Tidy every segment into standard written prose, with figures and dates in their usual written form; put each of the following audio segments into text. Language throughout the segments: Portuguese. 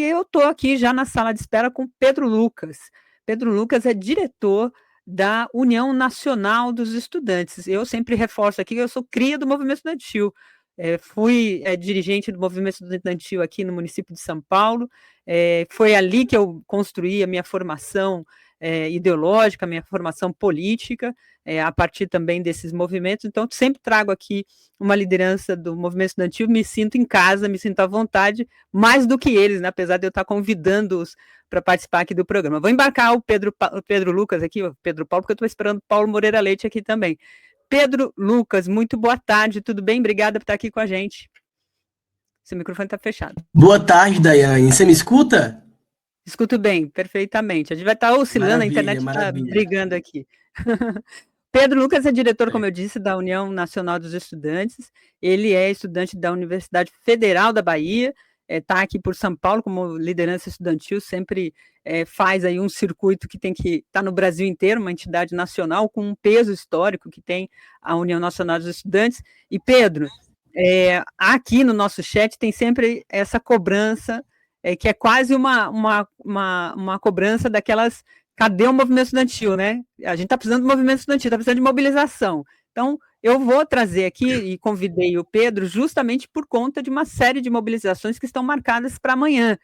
eu estou aqui já na sala de espera com Pedro Lucas. Pedro Lucas é diretor da União Nacional dos Estudantes. Eu sempre reforço aqui que eu sou cria do movimento estudantil. Fui dirigente do movimento estudantil aqui no município de São Paulo. Foi ali que eu construí a minha formação ideológica, a minha formação política, a partir também desses movimentos. Então, sempre trago aqui uma liderança do movimento estudantil, me sinto em casa, me sinto à vontade, mais do que eles, né? Apesar de eu estar convidando-os para participar aqui do programa. Vou embarcar o Pedro Lucas aqui, o Pedro Paulo, porque eu estou esperando o Paulo Moreira Leite aqui também. Pedro Lucas, muito boa tarde, tudo bem? Obrigada por estar aqui com a gente. Seu microfone está fechado. Boa tarde, Daiane. Você me escuta? Escuto bem, perfeitamente. A gente vai estar oscilando, a Maravilha, internet está maravilha. brigando aqui. Pedro Lucas é diretor, como É. eu disse, da União Nacional dos Estudantes. Ele é estudante da Universidade Federal da Bahia, está aqui por São Paulo como liderança estudantil, sempre faz aí um circuito que tem que estar no Brasil inteiro, uma entidade nacional com um peso histórico que tem a União Nacional dos Estudantes. E, Pedro, aqui no nosso chat tem sempre essa cobrança, que é quase uma cobrança daquelas. Cadê o movimento estudantil, né? A gente está precisando do movimento estudantil, está precisando de mobilização. Então, eu vou trazer aqui, e convidei o Pedro, justamente por conta de uma série de mobilizações que estão marcadas para amanhã,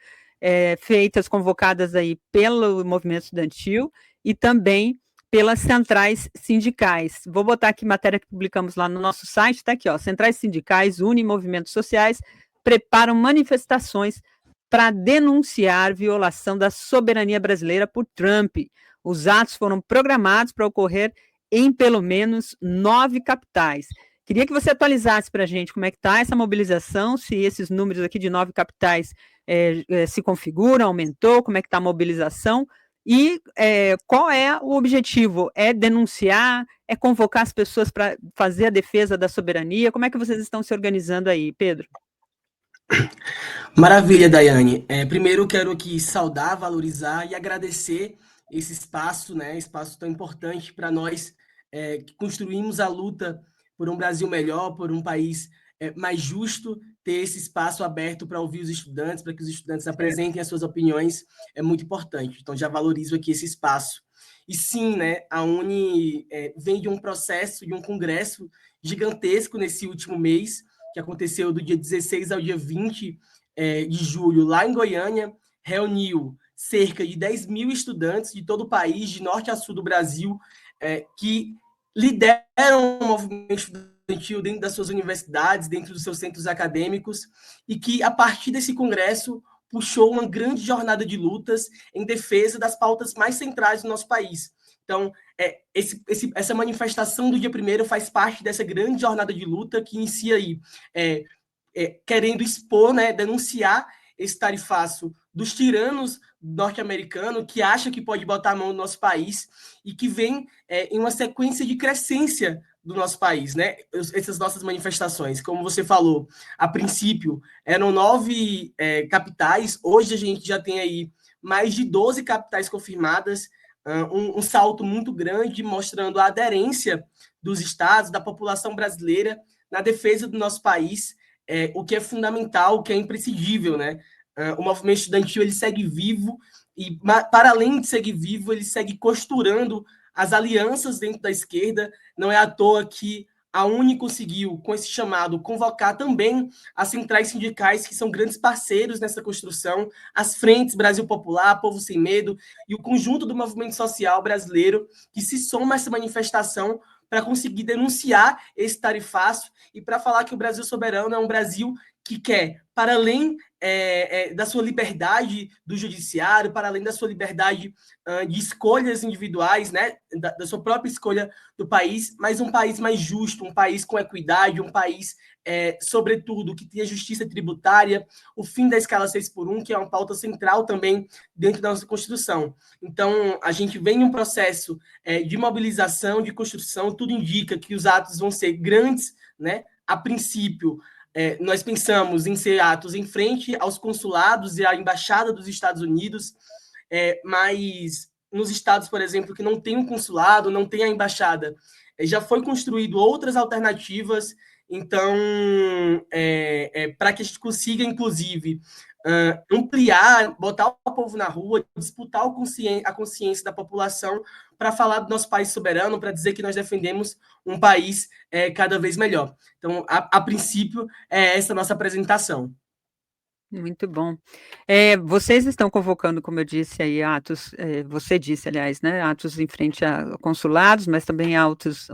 feitas, convocadas aí pelo movimento estudantil e também pelas centrais sindicais. Vou botar aqui matéria que publicamos lá no nosso site, está aqui, ó, centrais sindicais, unem movimentos sociais, preparam manifestações para denunciar violação da soberania brasileira por Trump. Os atos foram programados para ocorrer em pelo menos 9 capitais. Queria que você atualizasse para a gente como é que está essa mobilização, se esses números aqui de 9 capitais se configuram, aumentou, como é que está a mobilização, e qual é o objetivo? É denunciar, é convocar as pessoas para fazer a defesa da soberania? Como é que vocês estão se organizando aí, Pedro? Maravilha, Daiane. Primeiro, eu quero aqui saudar, valorizar e agradecer esse espaço, né? Espaço tão importante para nós que construímos a luta por um Brasil melhor, por um país mais justo. Ter esse espaço aberto para ouvir os estudantes, para que os estudantes apresentem as suas opiniões, é muito importante. Então, já valorizo aqui esse espaço. E sim, né? A Uni vem de um processo, de um congresso gigantesco nesse último mês, que aconteceu do dia 16 ao dia 20 de julho, lá em Goiânia, reuniu cerca de 10 mil estudantes de todo o país, de norte a sul do Brasil, que lideram o movimento estudantil dentro das suas universidades, dentro dos seus centros acadêmicos, e que, a partir desse congresso, puxou uma grande jornada de lutas em defesa das pautas mais centrais do nosso país. Então, essa manifestação do dia 1º faz parte dessa grande jornada de luta que inicia aí, querendo expor, né, denunciar esse tarifaço dos tiranos norte-americanos que acha que pode botar a mão no nosso país e que vem em uma sequência de crescência do nosso país, né? Essas nossas manifestações, como você falou, a princípio eram 9 capitais, hoje a gente já tem aí mais de 12 capitais confirmadas, um salto muito grande, mostrando a aderência dos estados, da população brasileira na defesa do nosso país, o que é fundamental, o que é imprescindível, né? O movimento estudantil ele segue vivo e, para além de seguir vivo, ele segue costurando as alianças dentro da esquerda. Não é à toa que a Uni conseguiu, com esse chamado, convocar também as centrais sindicais, que são grandes parceiros nessa construção, as frentes Brasil Popular, Povo Sem Medo, e o conjunto do movimento social brasileiro, que se soma a essa manifestação para conseguir denunciar esse tarifaço e para falar que o Brasil soberano é um Brasil que quer, para além da sua liberdade do judiciário, para além da sua liberdade de escolhas individuais, né, da sua própria escolha do país, mas um país mais justo, um país com equidade, um país, sobretudo, que tenha justiça tributária, o fim da escala 6x1, que é uma pauta central também dentro da nossa Constituição. Então, a gente vem em um processo de mobilização, de construção, tudo indica que os atos vão ser grandes, né? A princípio, nós pensamos em ser atos em frente aos consulados e à embaixada dos Estados Unidos, mas nos estados, por exemplo, que não tem um consulado, não tem a embaixada, já foi construído outras alternativas. Então, para que a gente consiga, inclusive, ampliar, botar o povo na rua, disputar a consciência da população para falar do nosso país soberano, para dizer que nós defendemos um país cada vez melhor. Então, a princípio, é essa nossa apresentação. Muito bom. Vocês estão convocando, como eu disse aí, atos, você disse, aliás, né, atos em frente a consulados, mas também a outras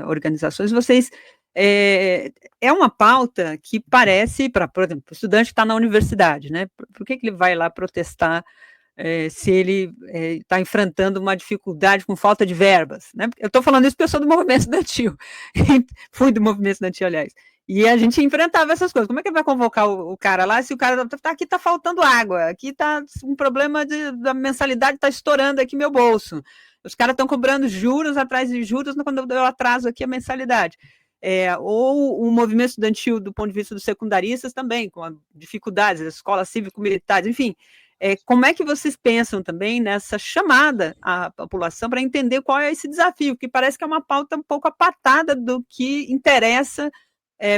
organizações. Vocês, é uma pauta que parece, por exemplo, o estudante que está na universidade, né, por que ele vai lá protestar se ele está enfrentando uma dificuldade com falta de verbas, né? Eu estou falando isso porque eu sou do movimento estudantil, fui do movimento estudantil, aliás, e a gente enfrentava essas coisas. Como é que ele vai convocar o cara lá se o cara aqui está faltando água, aqui está um problema da mensalidade, está estourando aqui meu bolso, os caras estão cobrando juros atrás de juros quando eu atraso aqui a mensalidade. Ou o movimento estudantil do ponto de vista dos secundaristas também, com dificuldades, as escolas cívico-militares, enfim. Como é que vocês pensam também nessa chamada à população para entender qual é esse desafio, que parece que é uma pauta um pouco apartada do que interessa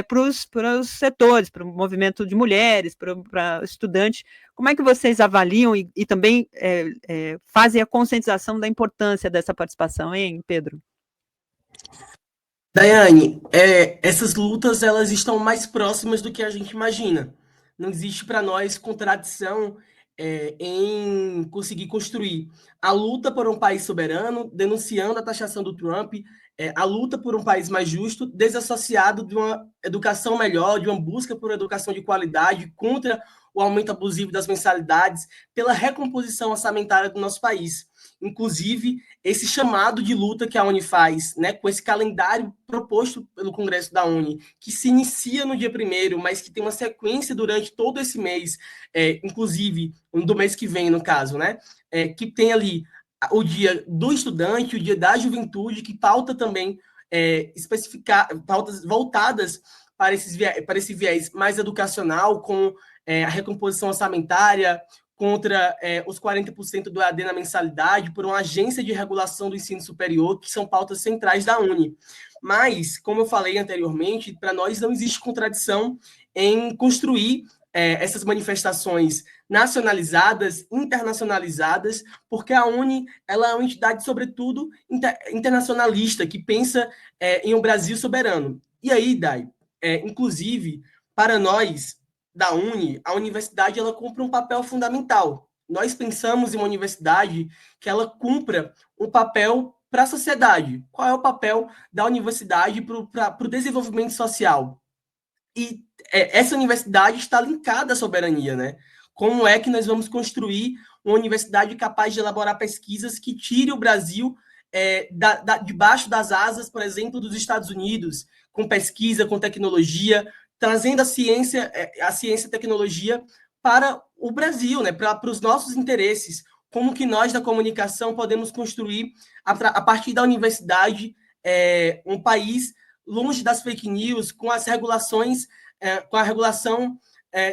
para os setores, para o movimento de mulheres, para estudantes. Como é que vocês avaliam e também fazem a conscientização da importância dessa participação, hein, Pedro? Daiane, essas lutas elas estão mais próximas do que a gente imagina. Não existe para nós contradição em conseguir construir a luta por um país soberano, denunciando a taxação do Trump, a luta por um país mais justo, desassociado de uma educação melhor, de uma busca por educação de qualidade, contra o aumento abusivo das mensalidades, pela recomposição orçamentária do nosso país. Inclusive, esse chamado de luta que a UNE faz, né, com esse calendário proposto pelo Congresso da UNE, que se inicia no dia 1º, mas que tem uma sequência durante todo esse mês, inclusive do mês que vem, no caso, né, que tem ali o dia do estudante, o dia da juventude, que pauta também especificar pautas voltadas para esse viés mais educacional, com a recomposição orçamentária, contra os 40% do EAD na mensalidade, por uma agência de regulação do ensino superior, que são pautas centrais da UNE. Mas, como eu falei anteriormente, para nós não existe contradição em construir essas manifestações nacionalizadas, internacionalizadas, porque a UNE ela é uma entidade, sobretudo, internacionalista, que pensa em um Brasil soberano. E aí, Dai, inclusive, para nós, da UNE, a universidade ela cumpre um papel fundamental. Nós pensamos em uma universidade que ela cumpra um papel para a sociedade. Qual é o papel da universidade para o desenvolvimento social? E essa universidade está linkada à soberania, né? Como é que nós vamos construir uma universidade capaz de elaborar pesquisas que tire o Brasil debaixo das asas, por exemplo, dos Estados Unidos, com pesquisa, com tecnologia, trazendo a ciência e tecnologia para o Brasil, né? Para os nossos interesses. Como que nós, da comunicação, podemos construir, a partir da universidade, um país longe das fake news, com as regulações, com a regulação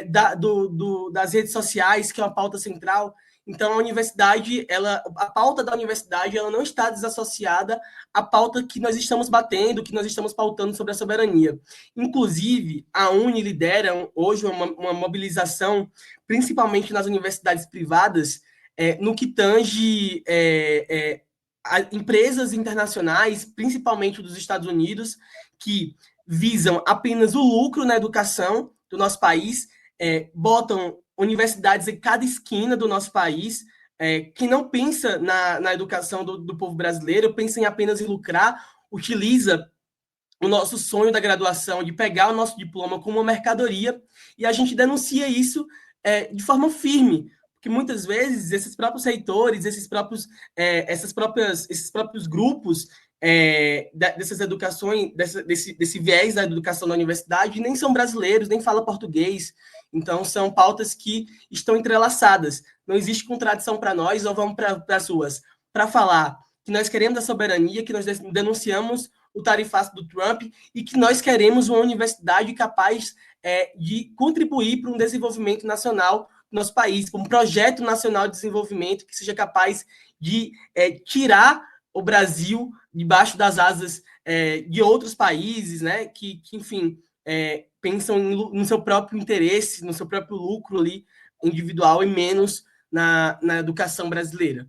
das redes sociais, que é uma pauta central. Então, a universidade, a pauta da universidade, ela não está desassociada à pauta que nós estamos batendo, que nós estamos pautando sobre a soberania. Inclusive, a UNE lidera hoje uma mobilização, principalmente nas universidades privadas, no que tange empresas internacionais, principalmente dos Estados Unidos, que visam apenas o lucro na educação do nosso país, botam universidades em cada esquina do nosso país, que não pensa na educação do povo brasileiro, pensa em apenas em lucrar, utiliza o nosso sonho da graduação, de pegar o nosso diploma como uma mercadoria, e a gente denuncia isso de forma firme, porque muitas vezes esses próprios reitores, esses próprios grupos dessas educações, desse viés da educação na universidade, nem são brasileiros, nem falam português. Então, são pautas que estão entrelaçadas. Não existe contradição para nós, ou vamos para as ruas para falar que nós queremos a soberania, que nós denunciamos o tarifaço do Trump e que nós queremos uma universidade capaz de contribuir para um desenvolvimento nacional do nosso país, para um projeto nacional de desenvolvimento que seja capaz de tirar o Brasil debaixo das asas de outros países, né? Que enfim, pensam no seu próprio interesse, no seu próprio lucro ali individual e menos na educação brasileira.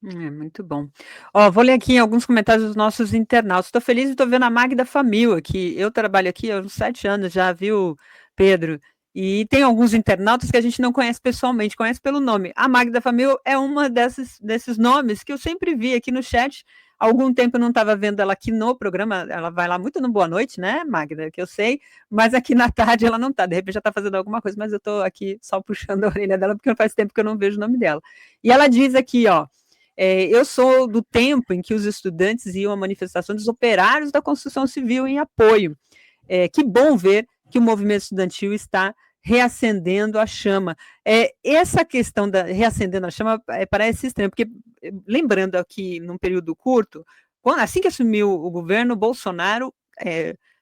Muito bom. Ó, vou ler aqui alguns comentários dos nossos internautas. Estou feliz e estou vendo a Magda Famil aqui. Eu trabalho aqui há uns 7 anos já, viu, Pedro? E tem alguns internautas que a gente não conhece pessoalmente, conhece pelo nome. A Magda Famil é uma desses nomes que eu sempre vi aqui no chat. Há algum tempo eu não estava vendo ela aqui no programa. Ela vai lá muito no Boa Noite, né, Magda? Que eu sei, mas aqui na tarde ela não está. De repente já está fazendo alguma coisa, mas eu estou aqui só puxando a orelha dela porque faz tempo que eu não vejo o nome dela. E ela diz aqui, ó. Eu sou do tempo em que os estudantes iam à manifestação dos operários da construção civil em apoio. Que bom ver que o movimento estudantil está reacendendo a chama. Essa questão da reacendendo a chama parece estranho, porque, lembrando aqui, num período curto, assim que assumiu o governo, Bolsonaro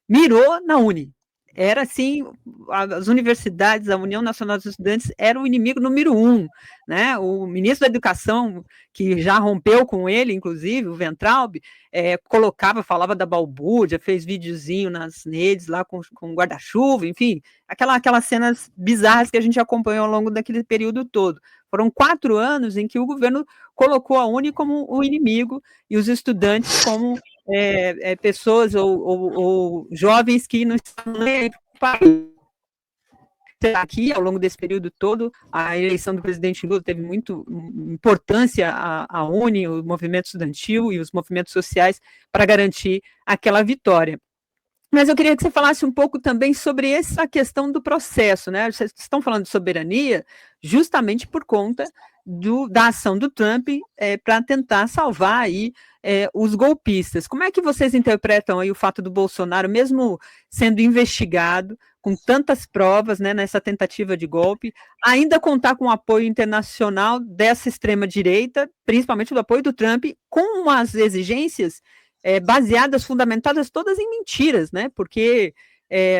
mirou na Uni. Era assim, as universidades, a União Nacional dos Estudantes era o inimigo número 1, né? O ministro da Educação, que já rompeu com ele, inclusive, o Weintraub, falava da balbúrdia, fez videozinho nas redes lá com guarda-chuva, enfim, aquelas cenas bizarras que a gente acompanhou ao longo daquele período todo. Foram 4 anos em que o governo colocou a Uni como o inimigo e os estudantes como pessoas ou jovens que não estão nem aí para o país. Aqui, ao longo desse período todo, a eleição do presidente Lula teve muita importância a Uni, o movimento estudantil e os movimentos sociais para garantir aquela vitória. Mas eu queria que você falasse um pouco também sobre essa questão do processo, né? Vocês estão falando de soberania justamente por conta da ação do Trump para tentar salvar aí os golpistas. Como é que vocês interpretam aí o fato do Bolsonaro, mesmo sendo investigado, com tantas provas, né, nessa tentativa de golpe, ainda contar com o apoio internacional dessa extrema-direita, principalmente do apoio do Trump, com umas exigências baseadas, fundamentadas todas em mentiras, né? Porque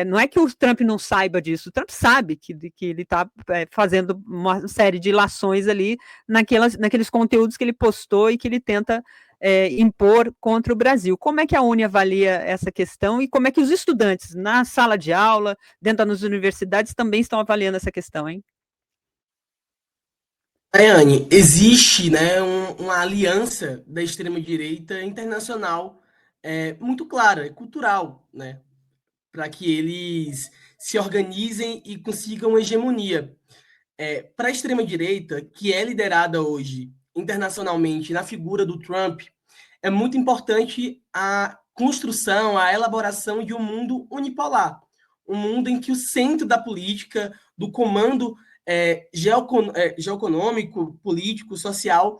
não é que o Trump não saiba disso, o Trump sabe que ele está fazendo uma série de ilações ali naqueles conteúdos que ele postou e que ele tenta impor contra o Brasil. Como é que a Uni avalia essa questão e como é que os estudantes na sala de aula, dentro das universidades, também estão avaliando essa questão, hein? Daiane, existe, né, uma aliança da extrema-direita internacional muito clara, cultural, né, para que eles se organizem e consigam hegemonia. Para a extrema-direita, que é liderada hoje internacionalmente na figura do Trump, é muito importante a construção, a elaboração de um mundo unipolar, um mundo em que o centro da política, do comando geoeconômico, político, social,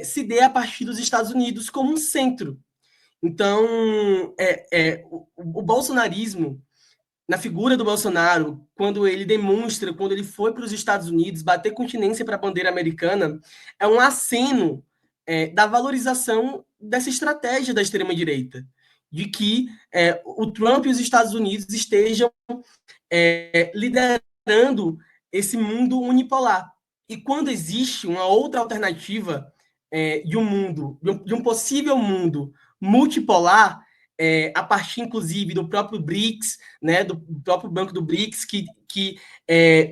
se dê a partir dos Estados Unidos como um centro. Então, o bolsonarismo, na figura do Bolsonaro, quando ele demonstra, quando ele foi para os Estados Unidos bater continência para a bandeira americana, é um aceno da valorização dessa estratégia da extrema-direita, de que o Trump e os Estados Unidos estejam liderando esse mundo unipolar. E quando existe uma outra alternativa de um mundo, de um possível mundo multipolar, a partir, inclusive, do próprio BRICS, né, do próprio Banco do BRICS, que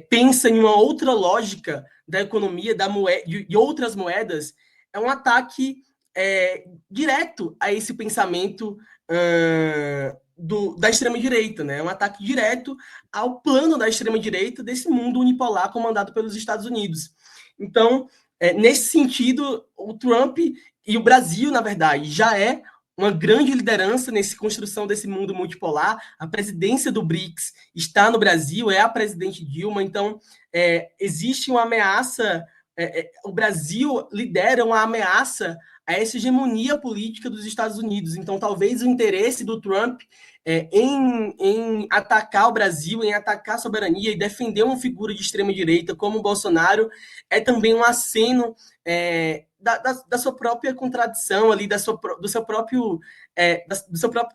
pensa em uma outra lógica da economia, de outras moedas, é um ataque direto a esse pensamento da extrema-direita, né? É um ataque direto ao plano da extrema-direita desse mundo unipolar comandado pelos Estados Unidos. Então, nesse sentido, o Trump e o Brasil, na verdade, já é uma grande liderança nessa construção desse mundo multipolar. A presidência do BRICS está no Brasil, é a presidente Dilma, então existe uma ameaça, o Brasil lidera uma ameaça a essa hegemonia política dos Estados Unidos. Então, talvez o interesse do Trump em atacar o Brasil, em atacar a soberania e defender uma figura de extrema-direita como o Bolsonaro é também um aceno da sua própria contradição ali, do seu próprio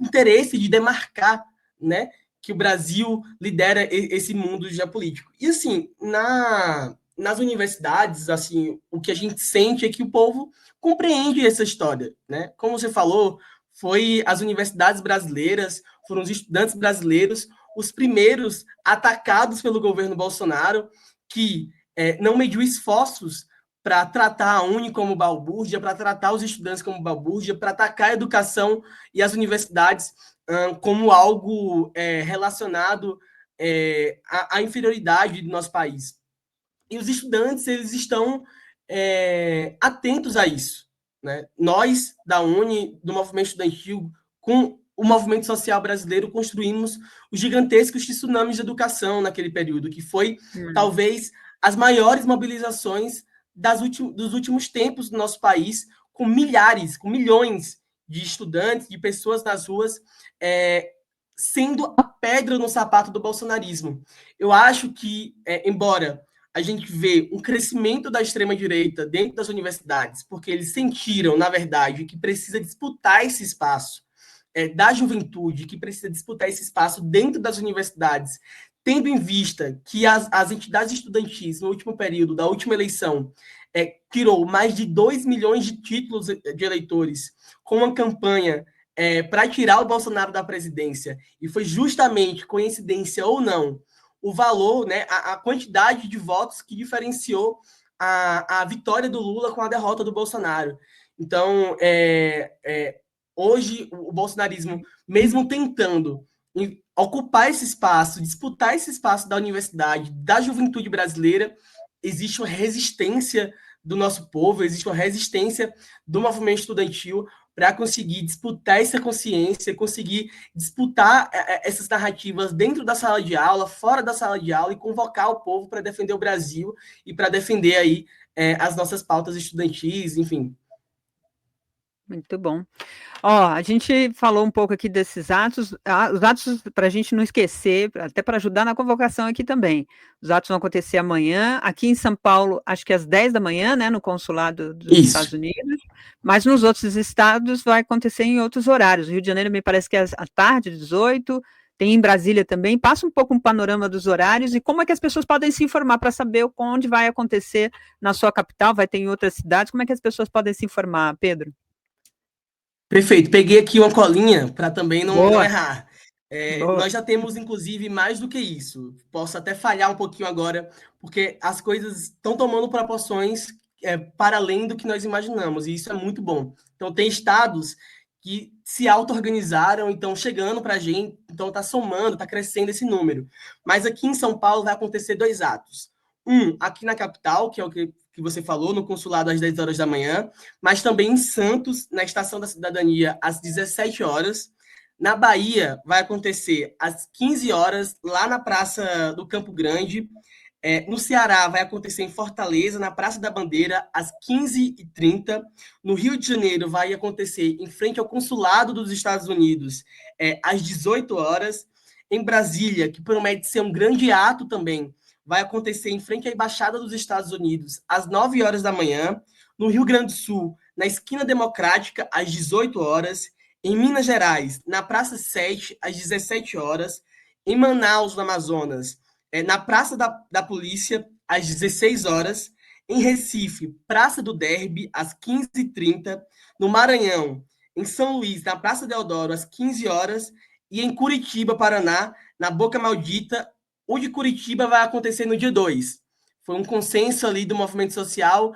interesse de demarcar, né, que o Brasil lidera esse mundo geopolítico. E assim, nas universidades, assim, o que a gente sente é que o povo compreende essa história, né? Como você falou, foi as universidades brasileiras, foram os estudantes brasileiros os primeiros atacados pelo governo Bolsonaro, que não mediu esforços para tratar a Uni como balbúrdia, para tratar os estudantes como balbúrdia, para atacar a educação e as universidades como algo relacionado à inferioridade do nosso país. E os estudantes, eles estão atentos a isso. Né? Nós, da Uni, do movimento estudantil, com o movimento social brasileiro, construímos os gigantescos tsunamis de educação naquele período, que foi, talvez, as maiores mobilizações dos últimos tempos do nosso país, com milhares, com milhões de estudantes, de pessoas nas ruas, sendo a pedra no sapato do bolsonarismo. Eu acho que, embora a gente vê um crescimento da extrema-direita dentro das universidades, porque eles sentiram, na verdade, que precisa disputar esse espaço da juventude, que precisa disputar esse espaço dentro das universidades, tendo em vista que as entidades estudantis, no último período da última eleição, tirou mais de 2 milhões de títulos de eleitores com uma campanha para tirar o Bolsonaro da presidência, e foi justamente, coincidência ou não, o valor, né, a quantidade de votos que diferenciou a vitória do Lula com a derrota do Bolsonaro. Então, hoje, o bolsonarismo, mesmo tentando ocupar esse espaço, disputar esse espaço da universidade, da juventude brasileira, existe uma resistência do nosso povo, existe uma resistência do movimento estudantil para conseguir disputar essa consciência, conseguir disputar essas narrativas dentro da sala de aula, fora da sala de aula, e convocar o povo para defender o Brasil e para defender aí as nossas pautas estudantis, enfim. Muito bom. Ó, a gente falou um pouco aqui desses atos, os atos para a gente não esquecer, até para ajudar na convocação aqui também. Os atos vão acontecer amanhã, aqui em São Paulo, acho que às 10 da manhã, né, no consulado dos Estados Unidos, mas nos outros estados vai acontecer em outros horários. O Rio de Janeiro me parece que é à tarde, 18, tem em Brasília também. Passa um pouco um panorama dos horários e como é que as pessoas podem se informar para saber onde vai acontecer na sua capital, vai ter em outras cidades, como é que as pessoas podem se informar, Pedro? Perfeito. Peguei aqui uma colinha para também não errar. Boa. Nós já temos, inclusive, mais do que isso. Posso até falhar um pouquinho agora, porque as coisas estão tomando proporções para além do que nós imaginamos, e isso é muito bom. Então, tem estados que se auto-organizaram e estão chegando para a gente, então está somando, está crescendo esse número. Mas aqui em São Paulo vai acontecer 2 atos. Um, aqui na capital, que é o que você falou, no consulado às 10 horas da manhã, mas também em Santos, na Estação da Cidadania, às 17 horas. Na Bahia, vai acontecer às 15 horas, lá na Praça do Campo Grande. No Ceará, vai acontecer em Fortaleza, na Praça da Bandeira, às 15h30. No Rio de Janeiro, vai acontecer em frente ao Consulado dos Estados Unidos, às 18 horas. Em Brasília, que promete ser um grande ato também, vai acontecer em frente à Embaixada dos Estados Unidos, às 9 horas da manhã. No Rio Grande do Sul, na Esquina Democrática, às 18 horas. Em Minas Gerais, na Praça 7, às 17 horas. Em Manaus, no Amazonas, na Praça da Polícia, às 16 horas. Em Recife, Praça do Derby, às 15h30. No Maranhão, em São Luís, na Praça Deodoro, às 15 horas. E em Curitiba, Paraná, na Boca Maldita, o de Curitiba vai acontecer no dia 2. Foi um consenso ali do movimento social,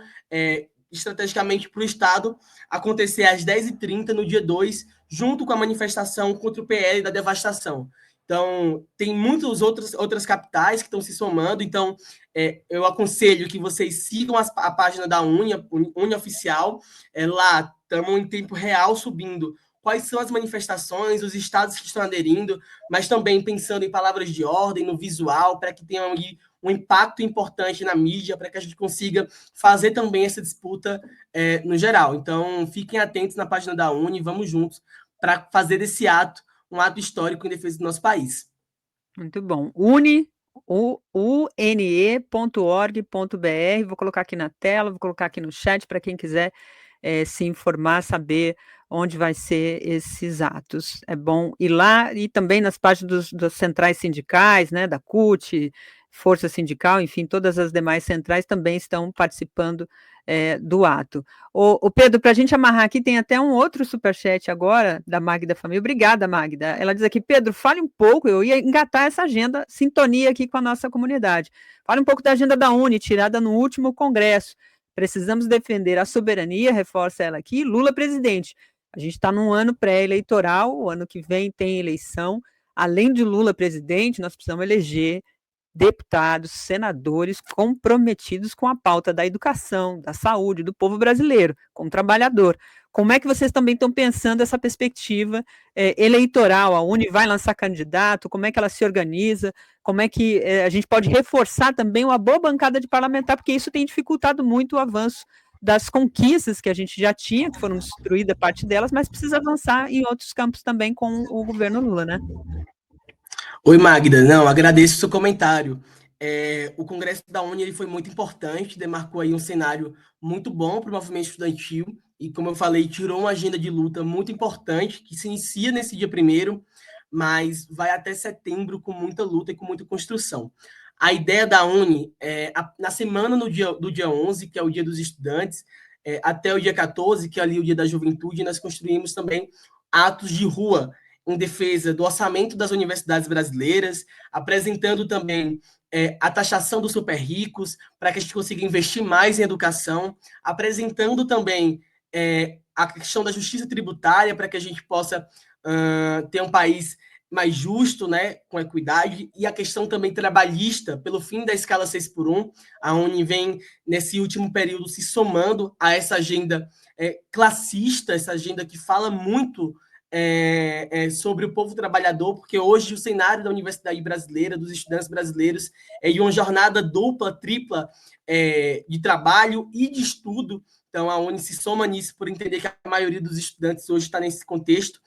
estrategicamente para o Estado, acontecer às 10h30 no dia 2, junto com a manifestação contra o PL da devastação. Então, tem muitas outras capitais que estão se somando. Então, eu aconselho que vocês sigam a página da Uni Oficial. Lá, estamos em tempo real subindo quais são as manifestações, os estados que estão aderindo, mas também pensando em palavras de ordem, no visual, para que tenha um impacto importante na mídia, para que a gente consiga fazer também essa disputa no geral. Então, fiquem atentos na página da Uni, vamos juntos para fazer desse ato um ato histórico em defesa do nosso país. Muito bom. une.org.br, vou colocar aqui na tela, vou colocar aqui no chat para quem quiser se informar, saber onde vai ser esses atos. É bom ir lá e também nas páginas das centrais sindicais, né, da CUT, força sindical, enfim, todas as demais centrais também estão participando do ato. O Pedro, para a gente amarrar aqui, tem até um outro superchat agora, da Magda Família. Obrigada, Magda. Ela diz aqui, Pedro, fale um pouco, eu ia engatar essa agenda, sintonia aqui com a nossa comunidade. Fale um pouco da agenda da UNE, tirada no último congresso. Precisamos defender a soberania, reforça ela aqui, Lula presidente. A gente está num ano pré-eleitoral, o ano que vem tem eleição. Além de Lula presidente, nós precisamos eleger deputados, senadores comprometidos com a pauta da educação, da saúde, do povo brasileiro, como trabalhador. Como é que vocês também estão pensando essa perspectiva eleitoral? A UNE vai lançar candidato? Como é que ela se organiza? Como é que a gente pode reforçar também uma boa bancada de parlamentar? Porque isso tem dificultado muito o avanço das conquistas que a gente já tinha, que foram destruídas parte delas, mas precisa avançar em outros campos também com o governo Lula, né? Oi, Magda. Não, agradeço o seu comentário. O Congresso da UNE ele foi muito importante, demarcou aí um cenário muito bom para o movimento estudantil e, como eu falei, tirou uma agenda de luta muito importante que se inicia nesse dia 1º, mas vai até setembro com muita luta e com muita construção. A ideia da UNE na semana do dia 11, que é o Dia dos Estudantes, até o dia 14, que é ali o Dia da Juventude, nós construímos também atos de rua em defesa do orçamento das universidades brasileiras, apresentando também a taxação dos super ricos, para que a gente consiga investir mais em educação, apresentando também a questão da justiça tributária, para que a gente possa ter um país mais justo, né, com equidade, e a questão também trabalhista, pelo fim da escala 6x1, a UNE vem, nesse último período, se somando a essa agenda classista, essa agenda que fala muito sobre o povo trabalhador, porque hoje o cenário da universidade brasileira, dos estudantes brasileiros, é de uma jornada dupla, tripla de trabalho e de estudo. Então, a UNE se soma nisso por entender que a maioria dos estudantes hoje está nesse contexto.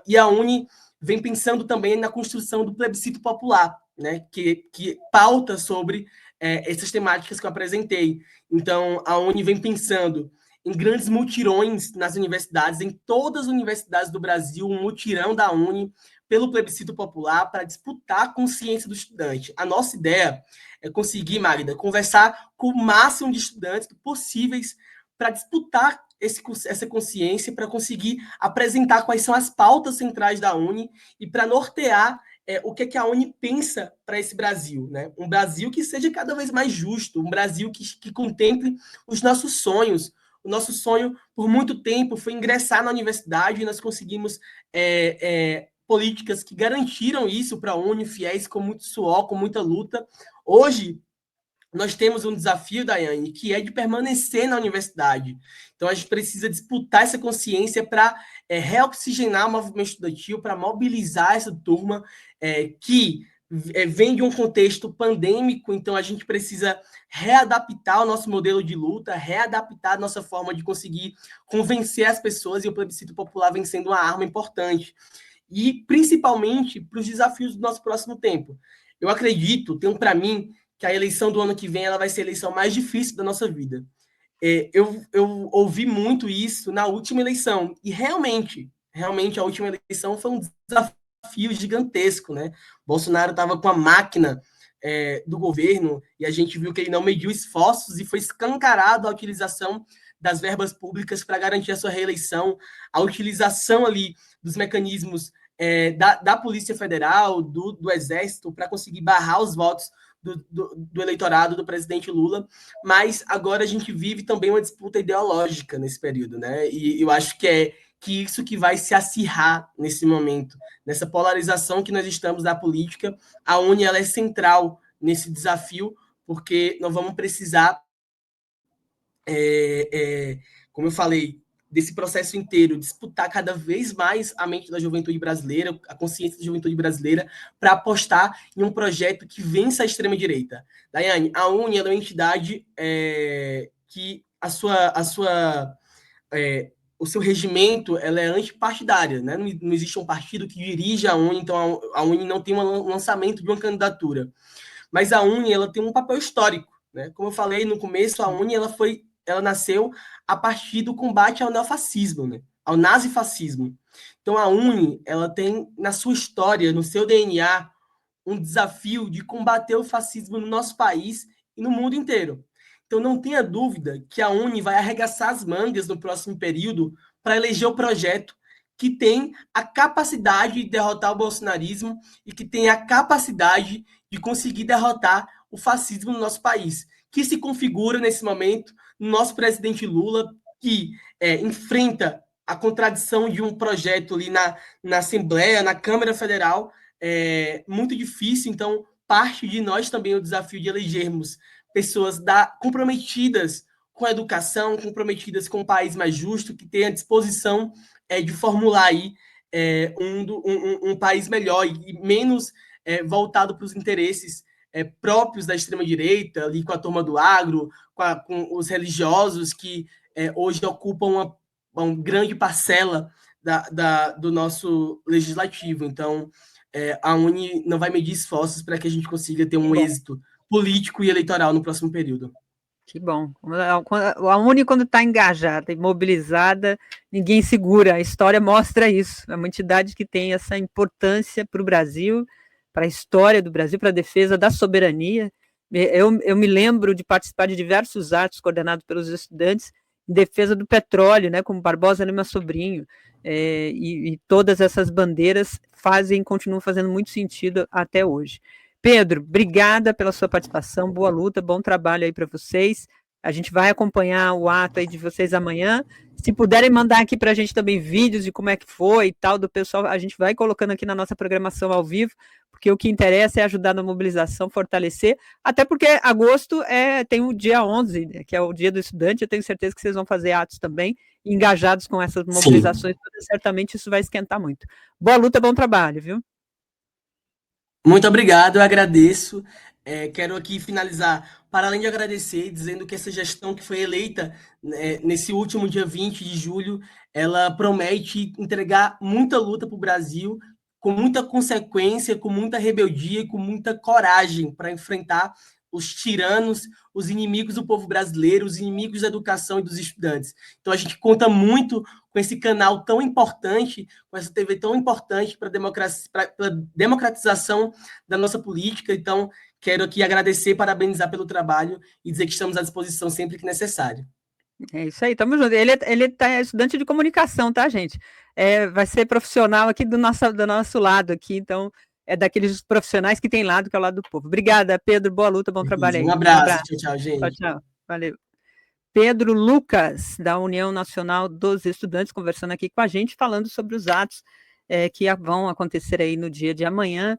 E a UNE vem pensando também na construção do plebiscito popular, né, que pauta sobre essas temáticas que eu apresentei. Então, a UNE vem pensando em grandes mutirões nas universidades, em todas as universidades do Brasil, um mutirão da UNE pelo plebiscito popular para disputar a consciência do estudante. A nossa ideia é conseguir, Magda, conversar com o máximo de estudantes possíveis para disputar essa consciência, para conseguir apresentar quais são as pautas centrais da UNE e para nortear o que a UNE pensa para esse Brasil, né? Um Brasil que seja cada vez mais justo, um Brasil que contemple os nossos sonhos. O nosso sonho, por muito tempo, foi ingressar na universidade e nós conseguimos políticas que garantiram isso para a UNE, fiéis, com muito suor, com muita luta. Hoje, nós temos um desafio, Daiane, que é de permanecer na universidade. Então, a gente precisa disputar essa consciência para reoxigenar o movimento estudantil, para mobilizar essa turma que vem de um contexto pandêmico, então a gente precisa readaptar o nosso modelo de luta, readaptar a nossa forma de conseguir convencer as pessoas, e o plebiscito popular vem sendo uma arma importante. E, principalmente, para os desafios do nosso próximo tempo. Eu acredito, tenho para mim, que a eleição do ano que vem ela vai ser a eleição mais difícil da nossa vida. Eu ouvi muito isso na última eleição, e realmente a última eleição foi um desafio gigantesco, né? Bolsonaro estava com a máquina do governo e a gente viu que ele não mediu esforços e foi escancarado a utilização das verbas públicas para garantir a sua reeleição, a utilização ali dos mecanismos da Polícia Federal, do Exército, para conseguir barrar os votos do eleitorado do presidente Lula, mas agora a gente vive também uma disputa ideológica nesse período, né? E eu acho que isso que vai se acirrar nesse momento, nessa polarização que nós estamos da política. A UNE ela é central nesse desafio, porque nós vamos precisar, como eu falei, desse processo inteiro, disputar cada vez mais a mente da juventude brasileira, a consciência da juventude brasileira, para apostar em um projeto que vença a extrema-direita. Daiane, a UNE é uma entidade que o seu regimento ela é antipartidária, né? Não existe um partido que dirige a UNE, então a UNE não tem um lançamento de uma candidatura. Mas a UNE ela tem um papel histórico, né? Como eu falei no começo, a UNE ela nasceu a partir do combate ao neofascismo, né? Ao nazifascismo. Então a UNE ela tem na sua história, no seu DNA, um desafio de combater o fascismo no nosso país e no mundo inteiro. Então, não tenha dúvida que a Uni vai arregaçar as mangas no próximo período para eleger o projeto que tem a capacidade de derrotar o bolsonarismo e que tem a capacidade de conseguir derrotar o fascismo no nosso país, que se configura nesse momento no nosso presidente Lula, que enfrenta a contradição de um projeto ali na Assembleia, na Câmara Federal, muito difícil. Então, parte de nós também o desafio de elegermos pessoas comprometidas com a educação, comprometidas com um país mais justo, que tenha disposição de formular aí um país melhor e menos voltado para os interesses próprios da extrema-direita, ali com a turma do agro, com os religiosos que hoje ocupam uma grande parcela do nosso legislativo. Então, a Uni não vai medir esforços para que a gente consiga ter um êxito político e eleitoral no próximo período. Que bom. A Uni, quando está engajada e mobilizada, ninguém segura. A história mostra isso. É uma entidade que tem essa importância para o Brasil, para a história do Brasil, para a defesa da soberania. Eu me lembro de participar de diversos atos coordenados pelos estudantes em defesa do petróleo, né, como Barbosa Lima Sobrinho, e todas essas bandeiras continuam fazendo muito sentido até hoje. Pedro, obrigada pela sua participação, boa luta, bom trabalho aí para vocês. A gente vai acompanhar o ato aí de vocês amanhã. Se puderem mandar aqui para a gente também vídeos de como é que foi e tal, do pessoal, a gente vai colocando aqui na nossa programação ao vivo, porque o que interessa é ajudar na mobilização, fortalecer, até porque agosto tem o dia 11, né, que é o dia do estudante. Eu tenho certeza que vocês vão fazer atos também, engajados com essas mobilizações, certamente isso vai esquentar muito. Boa luta, bom trabalho, viu? Muito obrigado, eu agradeço. Quero aqui finalizar, para além de agradecer, dizendo que essa gestão que foi eleita nesse último dia 20 de julho, ela promete entregar muita luta para o Brasil, com muita consequência, com muita rebeldia e com muita coragem para enfrentar os tiranos, os inimigos do povo brasileiro, os inimigos da educação e dos estudantes. Então, a gente conta muito com esse canal tão importante, com essa TV tão importante para a democratização da nossa política. Então, quero aqui agradecer, parabenizar pelo trabalho e dizer que estamos à disposição sempre que necessário. É isso aí, tamo junto. Ele tá estudante de comunicação, tá, gente? Vai ser profissional aqui do nosso lado aqui, então é daqueles profissionais que tem lado, que é o lado do povo. Obrigada, Pedro, boa luta, bom trabalho aí. Um abraço, tchau, gente. Tchau, valeu. Pedro Lucas, da União Nacional dos Estudantes, conversando aqui com a gente, falando sobre os atos que vão acontecer aí no dia de amanhã,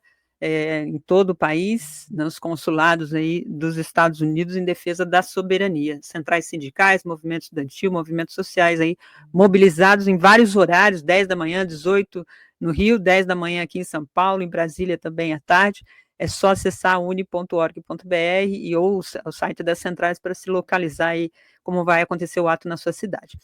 em todo o país, nos consulados aí dos Estados Unidos em defesa da soberania. Centrais sindicais, movimento estudantil, movimentos sociais aí mobilizados em vários horários, 10 da manhã, 18 no Rio, 10 da manhã aqui em São Paulo, em Brasília também à tarde. É só acessar uni.org.br ou o site das centrais para se localizar aí como vai acontecer o ato na sua cidade.